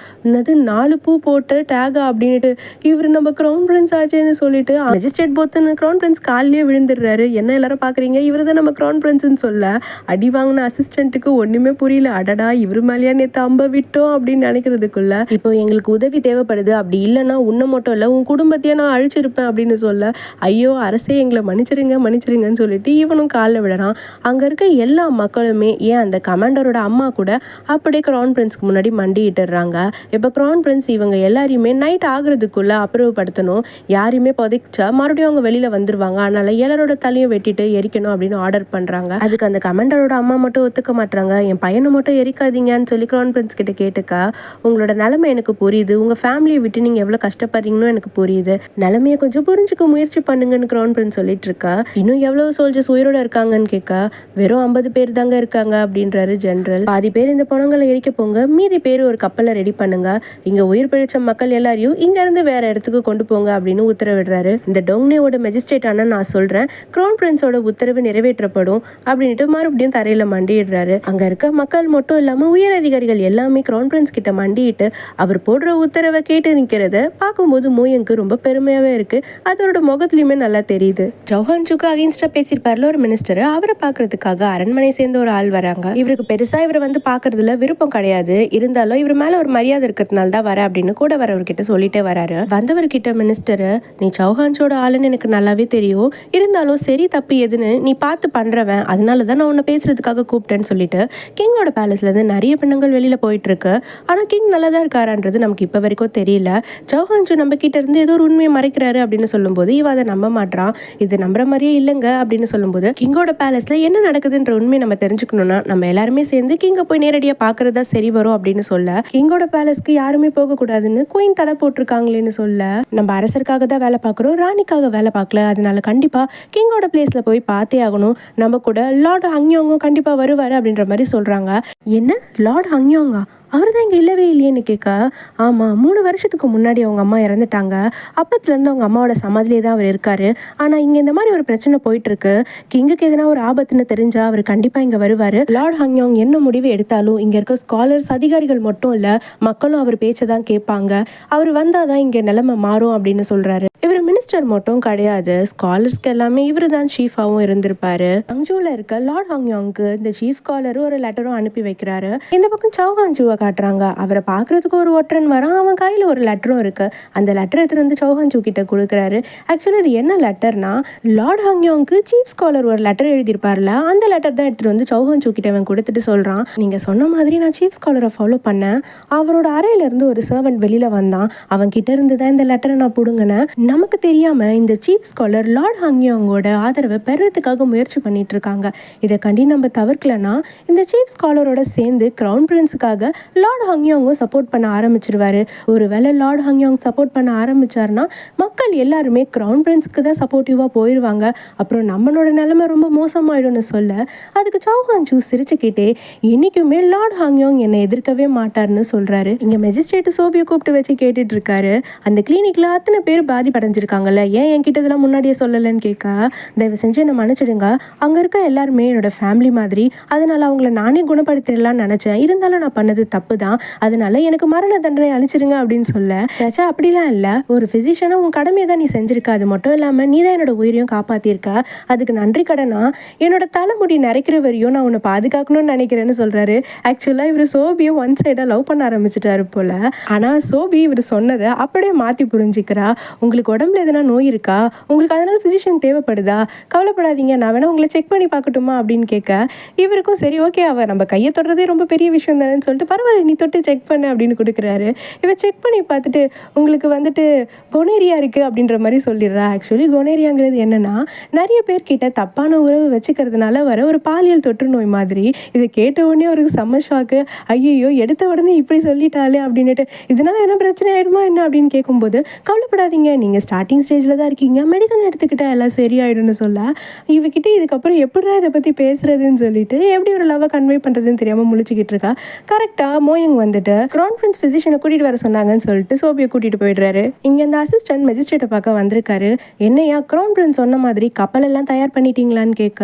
என்னது 4 பூ போட்டு டேகா அப்படின்ட்டு, இவர் நம்ம கிரவுன் பிரின்ஸ் ஆச்சேன்னு சொல்லிட்டு மெஜிஸ்ட்ரேட் போத்துன்னு கிரவுன் பிரின்ஸ் காலிலேயே விழுந்துடுறாரு. என்ன எல்லாரும் பார்க்குறீங்க, இவர் தான் நம்ம கிரவுன் பிரின்ஸ்ன்னு சொல்ல, அடி வாங்கின அசிஸ்டண்ட்டுக்கு ஒன்றுமே புரியல. அடடா இவர் மேலேயா நேற்று அம்ப விட்டோம் அப்படின்னு நினைக்கிறதுக்குள்ள, இப்போ எங்களுக்கு உதவி தேவைப்படுது, அப்படி இல்லைன்னா உன்னை மட்டும் இல்லை உன் குடும்பத்தையே நான் அழிச்சிருப்பேன் அப்படின்னு சொல்ல, ஐயோ அரசே எங்களை மன்னிச்சிருங்கன்னு சொல்லிட்டு இவனும் காலில் விடுறான். அங்கே இருக்க எல்லா மக்களுமே, ஏன் அந்த கமாண்டரோட அம்மா கூட அப்படியே கிரவுன் பிரின்ஸ்க்கு முன்னாடி மண்டிட்டுறாங்க. இப்போ கிரவுன் பிரின்ஸ் இவங்க எல்லாரையுமே நைட் ஆகுறதுக்குள்ள அப்புறப்படுத்தணும், யாரையுமே புதைச்சா மறுபடியும் அவங்க வெளியில வந்துருவாங்க, அதனால எல்லாரோட தலையும் வெட்டிட்டு எரிக்கணும் அப்படின்னு ஆர்டர் பண்றாங்க. அதுக்கு அந்த கமாண்டரோட அம்மா மட்டும் ஒத்துக்க மாட்டாங்க. என் பையனை மட்டும் எரிக்காதீங்கன்னு சொல்லி கிரவுன் பிரின்ஸ் கிட்ட கேட்டுக்க, உங்களோட நிலைமை எனக்கு புரியுது, உங்க ஃபேமிலியை விட்டு நீங்க எவ்வளவு கஷ்டப்படுறீங்கன்னு எனக்கு புரியுது, நிலைமையை கொஞ்சம் புரிஞ்சுக்க முயற்சி பண்ணுங்கன்னு கிரவுன் பிரின்ஸ் சொல்லிட்டு இருக்கா. இன்னும் எவ்வளவு சோல்ஜர்ஸ் உயிரோட இருக்காங்கன்னு கேட்க, வெறும் 50 பேர் தாங்க இருக்காங்க அப்படின்றாரு ஜெனரல். பாதி பேர் இந்த பணங்களை எரிக்க போங்க, மீதி பேர் ஒரு கப்பலை ரெடி பண்ணுங்க, இங்க உயிர் பிழைச்ச மக்கள் எல்லாரையும் இங்க இருந்து வேற இடத்துக்கு கொண்டு போங்க அப்படின்னு உத்தரவிடுறாரு. இந்த டோங்னேவோட மெஜிஸ்ட்ரேட் ஆனா நான் சொல்றேன், கிரவுன் பிரின்ஸோட உத்தரவு நிறைவேற்றப்படும் அப்படின்ட்டு மறுபடியும் தரையில மண்டிடுறாரு. அங்க இருக்க மக்கள் மட்டும் இல்லாம உயர் அதிகாரிகள் எல்லாமே கிரவுன் பிரின்ஸ் கிட்ட மண்டிட்டு அவர் போடுற உத்தரவை கேட்டு நிற்கிறத பார்க்கும்போது மோயங்க்கு ரொம்ப பெருமையாவே இருக்கு. அதோட முகத்துலயுமே நல்லா தெரியுது. சௌஹான்சுக்கு அகைன்ஸ்டா பேசியிருப்பார்ல ஒரு மினிஸ்டர், அவரை பாக்குறதுக்காக அரண்மனை சேர்ந்த ஒரு ஆள் வராங்க. இவருக்கு பெருசா இவரை வந்து பாக்குறதுல விருப்பம் கிடையாது, இருந்தாலும் இவர் மேல ஒரு மரியாதை இருக்கிறதுனால தான் வர அப்படின்னு கூட வரவர்கிட்ட சொல்லிட்டே வராரு. வந்தவர்கிட்ட மினிஸ்டர், நீ சௌஹான்சோட ஆளுன்னு எனக்கு நல்லாவே தெரியும், இருந்தாலும் சரி தப்பு எதுன்னு நீ பார்த்து பண்றவன், அதனாலதான் நான் உன்னை பேசுறதுக்காக கூப்பிட்டேன்னு சொல்லிட்டு, கிங்கோட பேலஸ்ல இருந்து நிறைய பெண்ணுங்கள் வெளியில போயிட்டு இருக்கு. ஆனா கிங் நல்லதா இருக்காரான்றது நமக்கு இப்ப வரைக்கும் தெரியல. சௌஹான்சு நம்ம கிட்ட இருந்து ஏதோ ஒரு உண்மையை மறைக்கிறாரு அப்படின்னு சொல்லும்போது இவ அதை நம்ப மாட்டான். இது நம்புற மாதிரியே இல்லைங்க அப்படின்னு சொல்லும்போது, கிங்கோட பேலஸ்ல என்ன நடக்குதுன்ற உண்மையை நம்ம தெரிஞ்சுக்கணும்னா நம்ம எல்லாருமே சேர்ந்து கிங்க போய் நேரடியா பாக்குறதா சரி வரும் அப்படின்னு சொல்ல, கிங்கோட பேலஸ்க்கு யாருமே போக கூடாதுன்னு குயின் தடை போட்டிருக்காங்களேன்னு சொல்ல, நம்ம அரசருக்காக தான் வேலை பார்க்குறோம், ராணிக்காக வேலை பார்க்கல, அதனால கண்டிப்பா கிங்கோட பிளேஸ்ல போய் பார்த்தே ஆகணும், நம்ம கூட லார்ட் ஹங்யாங்கும் கண்டிப்பா வருவாரு அப்படின்ற மாதிரி சொல்றாங்க. என்ன லார்ட் ஹங்யாங்கா, அவர் தான் இங்கே இல்லவே இல்லையேன்னு கேட்க, ஆமாம் 3 வருஷத்துக்கு முன்னாடி அவங்க அம்மா இறந்துட்டாங்க, அப்பத்துலேருந்து அவங்க அம்மாவோட சமாதிலே தான் அவர் இருக்காரு. ஆனால் இங்கே இந்த மாதிரி ஒரு பிரச்சனை போயிட்டுருக்கு, கிங்குக்கு எதனா ஒரு ஆபத்துன்னு தெரிஞ்சால் அவர் கண்டிப்பாக இங்கே வருவார். லார்ட் ஹங்யாங் என்ன முடிவு எடுத்தாலும் இங்கே இருக்க ஸ்காலர்ஸ் அதிகாரிகள் மட்டும் இல்லை மக்களும் அவர் பேச்சை தான் கேட்பாங்க, அவர் வந்தால் தான் இங்கே நிலைமை மாறும் அப்படின்னு சொல்கிறாரு. இவர் மினிஸ்டர் மட்டும் கிடையாது, ஸ்காலர்ஸ்க்கு எல்லாமே இவர் தான் சீஃபாகவும் இருந்திருப்பாரு. ஹங்ஜூவில் இருக்க லார்ட் ஹங்யாங்க்கு இந்த சீஃப் ஸ்காலரும் ஒரு லெட்டரும் அனுப்பி வைக்கிறாரு. இந்த பக்கம் சௌஹான்சுவை காட்டுறாங்க. அவரை பார்க்கறதுக்கு ஒரு ஒற்றன் வரான், அவன் கையில் ஒரு லெட்டரும் இருக்கு. அந்த லெட்டர் எடுத்துட்டு வந்து சௌஹான்சு கிட்ட கொடுக்குறாரு. ஆக்சுவலி இது என்ன லெட்டர்னா, லார்ட் ஹங்யாங்க்கு சீஃப் ஸ்காலர் ஒரு லெட்டர் எழுதியிருப்பார்ல, அந்த லெட்டர் தான் எடுத்துட்டு வந்து சௌஹான்சு கிட்ட அவன் கொடுத்துட்டு சொல்றான், நீங்க சொன்ன மாதிரி நான் சீஃப் ஸ்காலரை ஃபாலோ பண்ணேன், அவரோட அறையில இருந்து ஒரு சர்வெண்ட் வெளியில வந்தான், அவன் கிட்ட இருந்து தான் இந்த லெட்டரை நான் புடுங்கினேன். நமக்கு தெரியாம இந்த சீஃப் ஸ்காலர் லார்ட் ஹங்யாங்கோட ஆதரவை பெறதுக்காக முயற்சி பண்ணிட்டு இருக்காங்க. இதை கண்டி நம்ம தவிர்க்கலன்னா இந்த சீஃப் ஸ்காலரோட சேர்ந்து கிரவுன் பிரின்ஸுக்காக லார்ட் ஹங்யாங்கும் சப்போர்ட் பண்ண ஆரம்பிச்சிருவாரு. ஒருவேளை லார்ட் ஹங்யாங் சப்போர்ட் பண்ண ஆரம்பிச்சாருன்னா மக்கள் எல்லாருமே கிரவுன் பிரின்ஸ்க்கு தான் சப்போர்ட்டிவாக போயிடுவாங்க. அப்புறம் நம்மளோட நிலைமை ரொம்ப மோசமாயிடும்னு சொல்ல அதுக்கு சௌஹான்சூ சிரிச்சுக்கிட்டே என்னைக்குமே லார்ட் ஹங்யாங் என்னை எதிர்க்கவே மாட்டார்னு சொல்றாரு. இங்க மெஜிஸ்ட்ரேட் சோபியை கூப்பிட்டு வச்சு கேட்டுட்டு இருக்காரு. அந்த கிளினிக்ல அத்தனை பேர் பாதிப்படைஞ்சிருக்காங்கல்ல, ஏன் என்கிட்ட இதெல்லாம் முன்னாடியே சொல்லலன்னு கேட்க, தயவு செஞ்சு என்ன மன்னிச்சிடுங்க, அங்க இருக்க எல்லாருமே என்னோட ஃபேமிலி மாதிரி, அதனால அவங்கள நானே குணப்படுத்திடலாம்னு நினைச்சேன், இருந்தாலும் நான் பண்ணது தப்பு தான், அதனால எனக்கு மரண தண்டனை அளிச்சிருங்க அப்படின்னு சொல்ல, சேச்சா அப்படிலாம் இல்லை, ஒரு ஃபிசிஷியனா உன் கடமையை தான் நீ செஞ்சிருக்க, அது மட்டும் இல்லாமல் நீ தான் என்னோட உயிரையும் காப்பாத்திருக்க, அதுக்கு நன்றி கடனா என்னோட தலைமுடி நரைக்கிற வரையும் நான் உன்னை பாதுகாக்கணும்னு நினைக்கிறேன்னு சொல்றாரு. ஆக்சுவலா இவர் சோபியை ஒன் சைடா லவ் பண்ண ஆரம்பிச்சிட்டாரு போல. ஆனா சோபி இவர் சொன்னதை அப்படியே மாத்தி புரிஞ்சுக்கிறா. உங்களுக்கு உடம்புல எதனா நோய் இருக்கா, உங்களுக்கு அதனால ஃபிசிஷியன் தேவைப்படுதா, கவலைப்படாதீங்க, நான் வேணா உங்களை செக் பண்ணி பார்க்கட்டுமா அப்படின்னு கேட்க, இவருக்கும் சரி ஓகே, அவ நம்ம கையை தொடுறதே ரொம்ப பெரிய விஷயம் தானேன்னு சொல்லிட்டு பரவாயில்ல நீ தொட்டு செக் பண்ணு அப்படின்னு கொடுக்குறாரு. இவ செக் பண்ணி பார்த்துட்டு உங்களுக்கு வந்துட்டு கொனேரியா இருக்குது அப்படின்ற மாதிரி சொல்லிடுறா. ஆக்சுவலி கொனேரியாங்கிறது என்னன்னா நிறைய பேர்கிட்ட தப்பான உறவு வச்சுக்கிறதுனால வர ஒரு பாலியல் தொற்று நோய் மாதிரி. இதை கேட்ட உடனே அவருக்கு செம்ம ஷாக்கு. ஐயோ எடுத்த உடனே இப்படி சொல்லிட்டாலே அப்படின்னுட்டு, இதனால என்ன பிரச்சனை ஆயிடுமா என்ன அப்படின்னு கேட்கும்போது, கவலைப்படாதீங்க நீங்கள் ஸ்டார்டிங் ஸ்டேஜில் தான் இருக்கீங்க, மெடிசன் எடுத்துக்கிட்டா எல்லாம் சரியாயிடும்னு சொல்ல, இவகிட்ட இதுக்கப்புறம் எப்படிடா இதை பற்றி பேசுறதுன்னு சொல்லிட்டு எப்படி ஒரு லவ்வை கன்வே பண்ணுறதுன்னு தெரியாமல் முழிச்சிக்கிட்டு இருக்கா. கரெக்டாக மோயங் வந்துட்டு கிரவுன் பிரின்ஸ் ஃபிசிஷியனை கூட்டிகிட்டு வர சொன்னாங்கன்னு சொல்லிட்டு சோபியை கூட்டிகிட்டு போயிடுறாரு. இங்கே அந்த அசிஸ்டன்ட் மெஜிஸ்ட்ரேட்டை பார்க்க வந்திருக்காரு. என்னையா கிரவுன் பிரின்ஸ் சொன்ன மாதிரி கப்பல் எல்லாம் தயார் பண்ணிட்டீங்களான்னு கேட்க,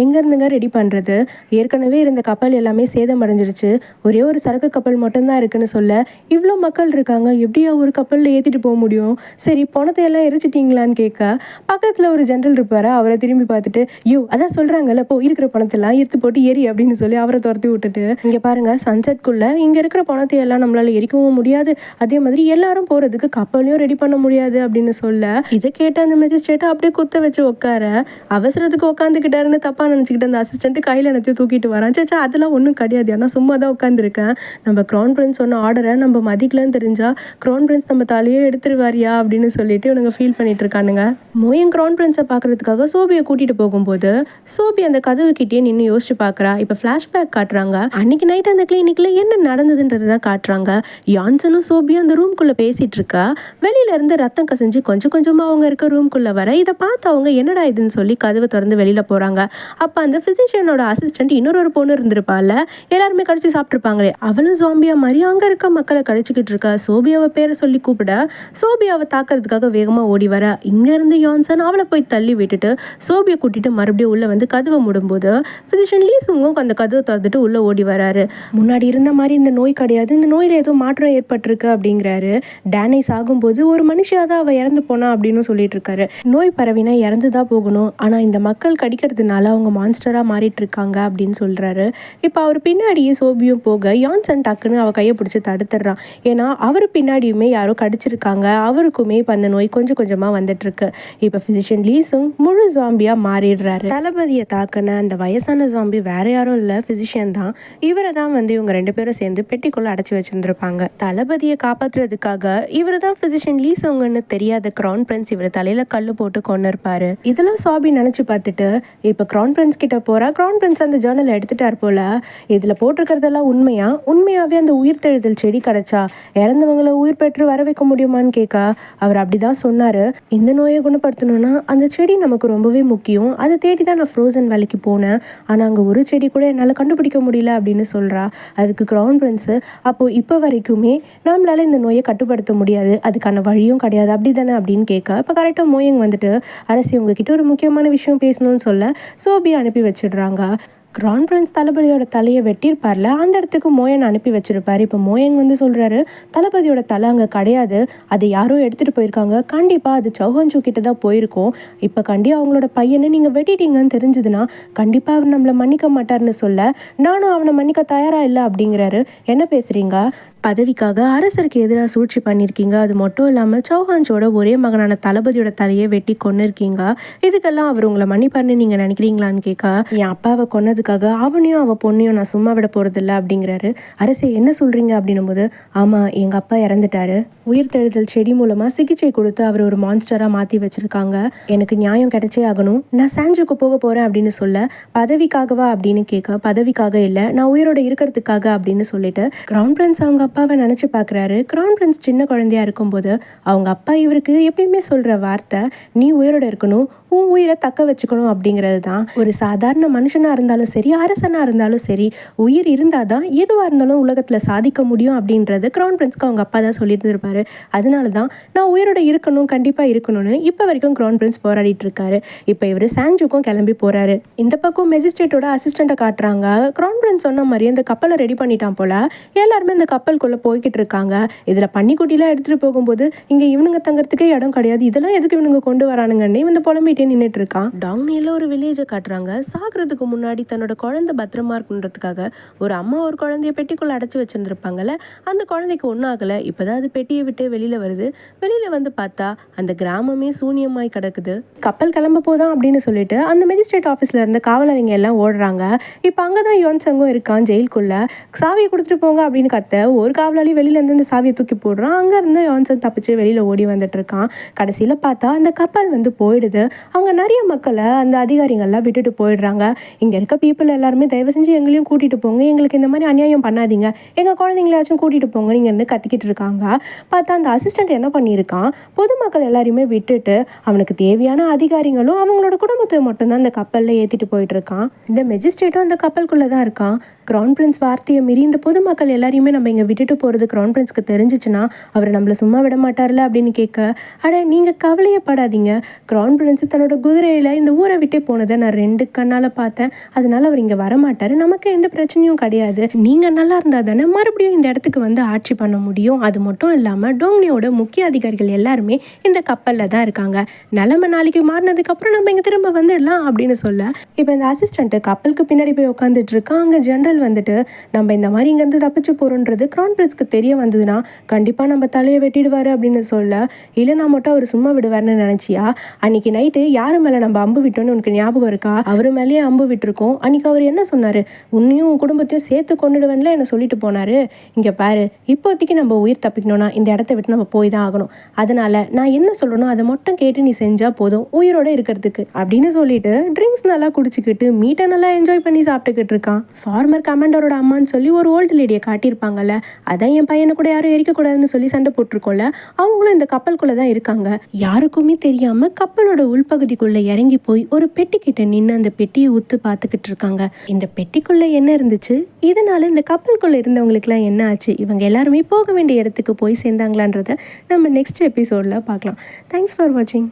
எங்கேருந்துங்க ரெடி பண்ணுறது, ஏற்கனவே இருந்த கப்பல் எல்லாமே சேதம் அடைஞ்சிருச்சு, ஒரே ஒரு சரக்கு கப்பல் மட்டும்தான் இருக்குன்னு சொல்ல, இவ்வளோ மக்கள் இருக்காங்க, எப்படியா ஒரு கப்பலில் ஏற்றிட்டு போக முடியும், சரி பணத்தை எல்லாம் எரிச்சிட்டிங்களான்னு கேட்க, பக்கத்தில் ஒரு ஜென்ரல் இருப்பார், அவரை திரும்பி பார்த்துட்டு, யோ அதான் சொல்கிறாங்கல்ல, இப்போ இருக்கிற பணத்தெல்லாம் எடுத்து போட்டு எரி அப்படின்னு சொல்லி அவரை துரத்தி விட்டுட்டு, இங்கே பாருங்கள் சன்செட்குள்ளே இங்கே இருக்கிற பணத்தை எல்லாம் நம்மளால் எரிக்கவும் முடியாது, அதே மாதிரி எல்லாரும் போகிறதுக்கு கப்பலையும் ரெடி பண்ண முடியாது அப்படின்னு சொல்ல, இதை கேட்ட அந்த மெஜிஸ்ட்ரேட்டை அப்படியே குத்த வச்சு உட்கார, அவசரத்துக்கு உட்காந்துக்கிட்டாருன்னு தப்பாக நினச்சிக்கிட்டு அந்த அசிஸ்டன்ட் கையில் என்னத்தையும் தூக்கிட்டு வரான். சேச்சா அதெல்லாம் ஒன்றும் கிடையாது, ஆனால் சும்மா தான் உட்காந்துருக்கேன், நம்ம கிரவுன் பிரின்ஸ் சொன்ன ஆர்டரை நம்ம மதிக்கலன்னு தெரிஞ்சா கிரவுன் பிரின்ஸ் நம்ம தலையே எடுத்துருவாரியா அப்படின்னு சொல்லிட்டு இவனுங்க ஃபீல் பண்ணிட்டு இருக்கானுங்க. மோயன் கிரவுன் பிரின்ஸை பார்க்கறதுக்காக சோபியை கூட்டிட்டு போகும்போது சோபி அந்த கதவு கிட்டே நின்று யோசிச்சு பார்க்குறா. இப்போ ஃப்ளாஷ்பேக் காட்டுறாங்க. அன்னைக்கு நைட் அந்த கிளினிக்ல என்ன நடந்ததுன்றது தான் காட்டுறாங்க. யான்சனும் சோபியும் அந்த ரூம்குள்ளே பேசிட்டு இருக்கா. வெளியில இருந்து ரத்தம் கசிஞ்சு கொஞ்சம் கொஞ்சமாக அவங்க இருக்க ரூம்குள்ளே வர, இதை பார்த்து அவங்க என்னடா இதுன்னு சொல்லி கதவை திறந்து வெளியில போறாங்க. அப்போ அந்த ஃபிசிஷியனோட அசிஸ்டன்ட் இன்னொரு பொண்ணு இருந்திருப்பால, எல்லாருமே கடிச்சு சாப்பிட்டுருப்பாங்களே, அவளும் ஜாம்பியா மாதிரி அங்க இருக்க மக்களை கடிச்சுக்கிட்டு இருக்கா. சோபியாவை பேரை சொல்லி கூப்பிட சோபியாவை தாக்கிறதுக்காக வேகமா ஓடி வர, இங்க இருந்து யான்சன் அவளை போய் தள்ளி விட்டுட்டு சோபியை கூட்டிட்டு மறுபடியும் உள்ள வந்து கதவை மூடும்போது ஃபிசிஷியன் லீ சுங்கும் அந்த கதவை திறந்துட்டு உள்ள ஓடி வராரு. முன்னாடி இருந்த மாதிரி இந்த நோய் கிடையாது, இந்த நோயில ஏதோ மாற்றம் ஏற்பட்டிருக்கு அப்படிங்கிறாரு. டேனை சாகும்போது ஒரு மனுஷியா தான் அவ இறந்து போனா அப்படின்னு சொல்லிட்டு இருக்காரு. நோய் பரவினா இறந்துதான் போகணும், ஆனா இந்த மக்கள் கடிக்கிறதுனால அவங்க மான்ஸ்டரா மாறிட்டு இருக்காங்க அப்படின்னு சொல்றாரு. இப்போ அவர் பின்னாடியே சோபியும் போக யான்சன் டக்குன்னு அவ கையை பிடிச்சி தடுத்துடுறான். ஏன்னா அவர் பின்னாடியுமே யாரோ கடிச்சிருக்காங்க, அவருக்குமே இப்போ அந்த நோய் கொஞ்சம் கொஞ்சமா வந்துட்டு இருக்கு. இப்போ ஃபிசிஷியன் லீ சுங் முழு ஜாம்பியா மாறிடுறாரு. தளபதியை தாக்குன அந்த வயசான ஜாம்பி வேற யாரும் இல்லை, ஃபிசிஷியன் தான். இவரை தான் வந்து இவங்க ரெண்டு பேரும் சேர்ந்து பெட்டிக்குள்ள அடைச்சி வச்சிருந்திருப்பாங்க. தளபதியை காப்பாற்றுறதுக்காக இவர் தான் ஃபிசிஷியன் லீ சுங்னு தெரியாத கிரவுன் பிரின்ஸ் இவர் தலையில கல்லு போட்டு கொண்டு இருப்பாரு. இதெல்லாம் சோபி நினைச்சு பார்த்துட்டு இப்போ கிரவுன் பிரின்ஸ் கிட்ட போறா. கிரவுன் பிரின்ஸ் அந்த ஜேர்னல் எடுத்துட்டார் போல. இதுல போட்டிருக்கிறதெல்லாம் உண்மையாவே அந்த உயிர்த்தெழுதல் செடி கிடைச்சா இறந்தவங்களை உயிர் பெற்று வர வைக்க முடியுமான்னு கேட்க, அவர் அப்படிதான் சொன்னாரு. இந்த நோயை குணப்படுத்தணும்னா அந்த செடி நமக்கு ரொம்பவே முக்கியம், அதை தேடி தான் நான் ஃப்ரோசன் வேலைக்கு போனேன், ஆனா அங்க ஒரு செடி கூட என்னால் கண்டுபிடிக்க முடியல அப்படின்னு சொல்றா. அதுக்கு கிரவுன் பிரின்ஸ், அப்போ இப்போ வரைக்குமே நம்மளால இந்த நோயை கட்டுப்படுத்த முடியாது, அதுக்கான வழியும் கிடையாது அப்படிதானே அப்படின்னு கேட்க, இப்போ கரெக்டாக மோயங் வந்துட்டு அரசி உங்ககிட்ட ஒரு முக்கியமான விஷயம் பேசணும்னு சொல்ல சோபியை அனுப்பி வச்சிடுறாங்க. கிரவுன் பிரின்ஸ் தளபதியோட தலையை வெட்டியிருப்பார்ல, அந்த இடத்துக்கு மோயன் அனுப்பி வச்சிருப்பாரு. இப்போ மோயங் வந்து சொல்றாரு, தளபதியோட தலை அங்கே கிடையாது, அதை யாரோ எடுத்துட்டு போயிருக்காங்க, கண்டிப்பாக அது சௌஹான்சூ கிட்ட தான் போயிருக்கோம், இப்போ அவங்களோட பையனை நீங்கள் வெட்டிட்டீங்கன்னு தெரிஞ்சதுன்னா கண்டிப்பாக அவர் நம்மளை மன்னிக்க மாட்டார்னு சொல்ல, நானும் அவனை மன்னிக்க தயாரா இல்லை அப்படிங்கிறாரு. என்ன பேசுறீங்க, பதவிக்காக அரசருக்கு எதிராக சூழ்ச்சி பண்ணியிருக்கீங்க. அது மட்டும் இல்லாமல் சௌஹான்ஸோட ஒரே மகனான தளபதியோட தலையை வெட்டி கொன்னிருக்கீங்க. இதுக்கெல்லாம் அவர் உங்களை மன்னிப்பார்னு நீங்கள் நினைக்கிறீங்களான்னு கேட்க, என் அப்பாவை கொன்னதுக்காக அவனையும் அவன் பொண்ணையும் நான் சும்மா விட போகிறதில்ல அப்படிங்கிறாரு. அரசே என்ன சொல்கிறீங்க அப்படின்னும் போது, ஆமாம் எங்கள் அப்பா இறந்துட்டாரு. உயிர்த்தெழுதல் செடி மூலமாக சிகிச்சை கொடுத்து அவர் ஒரு மான்ஸ்டராக மாற்றி வச்சுருக்காங்க. எனக்கு நியாயம் கிடைச்சே ஆகணும். நான் சாஞ்சுக்கு போக போகிறேன் அப்படின்னு சொல்ல, பதவிக்காகவா அப்படின்னு கேட்க, பதவிக்காக இல்லை நான் உயிரோட இருக்கிறதுக்காக அப்படின்னு சொல்லிட்டு கிரவுன் பிரின்ஸ் அவங்க அப்பாவை நினச்சி பார்க்குறாரு. கிரவுன் பிரின்ஸ் சின்ன குழந்தையா இருக்கும்போது அவங்க அப்பா இவருக்கு எப்பயுமே சொல்கிற வார்த்தை, நீ உயிரோட இருக்கணும், உன் உயிரை தக்க வச்சுக்கணும் அப்படிங்கிறது தான். ஒரு சாதாரண மனுஷனாக இருந்தாலும் சரி, அரசனாக இருந்தாலும் சரி, உயிர் இருந்தால் தான் எதுவாக இருந்தாலும் உலகத்தில் சாதிக்க முடியும் அப்படின்றது கிரவுன் பிரின்ஸ்க்கு அவங்க அப்பா தான் சொல்லிட்டு இருப்பாரு. அதனால தான் நான் உயிரோட இருக்கணும், கண்டிப்பாக இருக்கணும்னு இப்போ வரைக்கும் கிரவுன் பிரின்ஸ் போராடிட்டு இருக்காரு. இப்போ இவர் சாஞ்சுக்கும் கிளம்பி போகிறாரு. இந்த பக்கம் மெஜிஸ்ட்ரேட்டோட அசிஸ்டண்ட்டை காட்டுறாங்க. கிரவுன் பிரின்ஸ் சொன்ன மாதிரி அந்த கப்பலை ரெடி பண்ணிட்டான் போல. எல்லாருமே இந்த கப்பலுக்குள்ளே போய்கிட்டு இருக்காங்க. இதில் பன்னிக்குட்டிலாம் எடுத்துகிட்டு போகும்போது இங்கே இவனுங்க தங்கறதுக்கே இடம் கிடையாது, இதெல்லாம் எதுக்கு இவனுங்க கொண்டு வரானுங்கன்னு இந்த புலம்பிட்டே நின்றுட்டு இருக்கான். டாங்னியில் ஒரு வில்லேஜை காட்டுறாங்க. சாகிறதுக்கு முன்னாடி தன்னோட குழந்தை பத்திரமா இருக்குன்றதுக்காக ஒரு அம்மா ஒரு குழந்தைய பெட்டிக்குள்ளே அடைச்சி வச்சுருந்துருப்பாங்கல்ல, அந்த குழந்தைக்கு ஒன்றும் ஆகலை. இப்போதான் அது பெட்டியை விட்டு வெளியில் வருது. வெளியில் வந்து பார்த்தா அந்த கிராமமே சூனியமாய் கிடக்குது. கப்பல் கிளம்ப போதான் அப்படின்னு சொல்லிட்டு அந்த மெஜிஸ்ட்ரேட் ஆஃபீஸில் இருந்த காவலரிங்க எல்லாம் ஓடுறாங்க. இப்போ அங்கே தான் யுவன்சங்கும் இருக்கான் ஜெயிலுக்குள்ளே. சாவியை கொடுத்துட்டு போங்க அப்படின்னு கத்த ஒரு காவலாளி வெளியிலேருந்து அந்த சாவியை தூக்கி போடுறான். அங்கேருந்து யுவன்சங் தப்பிச்சு வெளியில் ஓடி வந்துட்டு இருக்கான். கடைசியில் பார்த்தா அந்த கப்பல் வந்து போயிடுது. அவங்க நிறைய மக்களை அந்த அதிகாரிகள்லாம் விட்டுட்டு போயிடுறாங்க. இங்கே இருக்க பீப்புள் எல்லாருமே தயவு செஞ்சு எங்களையும் கூட்டிகிட்டு போங்க, எங்களுக்கு இந்த மாதிரி அநியாயம் பண்ணாதீங்க, எங்கள் குழந்தைங்களாச்சும் கூட்டிகிட்டு போங்க நீங்கள் இருந்து கத்திக்கிட்டு இருக்காங்க. பார்த்தா அந்த அசிஸ்டண்ட் என்ன பண்ணியிருக்கான், பொதுமக்கள் எல்லாரையுமே விட்டுட்டு அவனுக்கு தேவையான அதிகாரிகளும் அவங்களோட குடும்பத்தை மட்டும்தான் அந்த கப்பலில் ஏற்றிட்டு போயிட்டு இருக்கான். இந்த மெஜிஸ்ட்ரேட்டும் அந்த கப்பலுக்குள்ளே தான் இருக்கான். கிரவுன் பிரின்ஸ் வார்த்தையை மீறி இந்த பொதுமக்கள் எல்லாரையுமே நம்ம இங்கே விட்டுட்டு போகிறது கிரவுன் பிரின்ஸ்க்கு தெரிஞ்சிச்சுன்னா அவர் நம்மளை சும்மா விட மாட்டார்ல அப்படின்னு கேட்க, அட நீங்கள் கவலையப்படாதீங்க, கிரவுன் பிரின்ஸ் தன்னோட குதிரையில் இந்த ஊரை விட்டே போனதை நான் 2 கண்ணால் பார்த்தேன், அதனால அவர் இங்கே வரமாட்டார், நமக்கு எந்த பிரச்சனையும் கிடையாது, நீங்கள் நல்லா இருந்தால் தானே மறுபடியும் இந்த இடத்துக்கு வந்து ஆட்சி பண்ண முடியும். அது மட்டும் இல்லாமல் டோங்னியோட முக்கிய அதிகாரிகள் எல்லாருமே இந்த கப்பலில் தான் இருக்காங்க, நிலைமை நாளைக்கு மாறினதுக்கப்புறம் நம்ம இங்கே திரும்ப வந்துடலாம் அப்படின்னு சொல்ல, இப்போ இந்த அசிஸ்டண்ட்டு கப்பலுக்கு பின்னாடி போய் உட்காந்துட்டு இருக்கான். அங்கே ஜென்ரல் வந்துட்டு, நம்ம இந்த மாதிரி இங்கேருந்து தப்பிச்சு போகிறோன்றது கிரவுன் பிரின்ஸ்க்கு தெரிய வந்ததுன்னா கண்டிப்பாக நம்ம தலையை வெட்டிடுவார் அப்படின்னு சொல்ல, இல்லை நான் மட்டும் அவர் சும்மா விடுவார்னு நினச்சியா, அன்றைக்கி நைட்டு யார் மேலே நம்ம அம்பு விட்டோன்னு உனக்கு ஞாபகம் இருக்கா, அவர் மேலேயே அம்பு விட்டுருக்கோம், அன்றைக்கி அவர் என்ன சொன்னார், உன்னையும் உன் குடும்பத்தையும் சேர்த்து கொண்டுடுவேன்ல என்ன சொல்லிட்டு போனார், இங்கே பாரு இப்போதைக்கு நம்ம உயிர் தப்பிக்கணும்னா இந்த இடத்த விட்டு நம்ம போய் தான் ஆகணும், அதனால் நான் என்ன சொல்லணும் அதை மட்டும் கேட்டு நீ செஞ்சால் போதும் உயிரோடு இருக்கிறதுக்கு அப்படின்னு சொல்லிட்டு ட்ரிங்க்ஸ் நல்லா குடிச்சிக்கிட்டு மீட்டை நல்லா என்ஜாய் பண்ணி சாப்பிட்டுக்கிட்டு இருக்கான். ஃபார்மர் கமாண்டரோட அம்மான்னு சொல்லி ஒரு ஓல்டு லேடியை காட்டியிருப்பாங்கல்ல, அதான் என் பையனை கூட யாரும் எரிக்கக்கூடாதுன்னு சொல்லி சண்டை போட்டிருக்கோம்ல, அவங்களும் இந்த கப்பலுக்குள்ளே தான் இருக்காங்க. யாருக்குமே தெரியாமல் கப்பலோட உள்பகுதிக்குள்ளே இறங்கி போய் ஒரு பெட்டிக்கிட்ட நின்று அந்த பெட்டியை ஊத்து பார்த்துக்கிட்டு இருக்காங்க. இந்த பெட்டிக்குள்ளே என்ன இருந்துச்சு, இதனால இந்த கப்பலுக்குள்ளே இருந்தவங்களுக்குலாம் என்ன ஆச்சு, இவங்க எல்லாருமே போக வேண்டிய இடத்துக்கு போய் சேர்ந்தாங்களான்றத நம்ம நெக்ஸ்ட் எபிசோடில் பார்க்கலாம். தேங்க்ஸ் ஃபார் வாட்சிங்.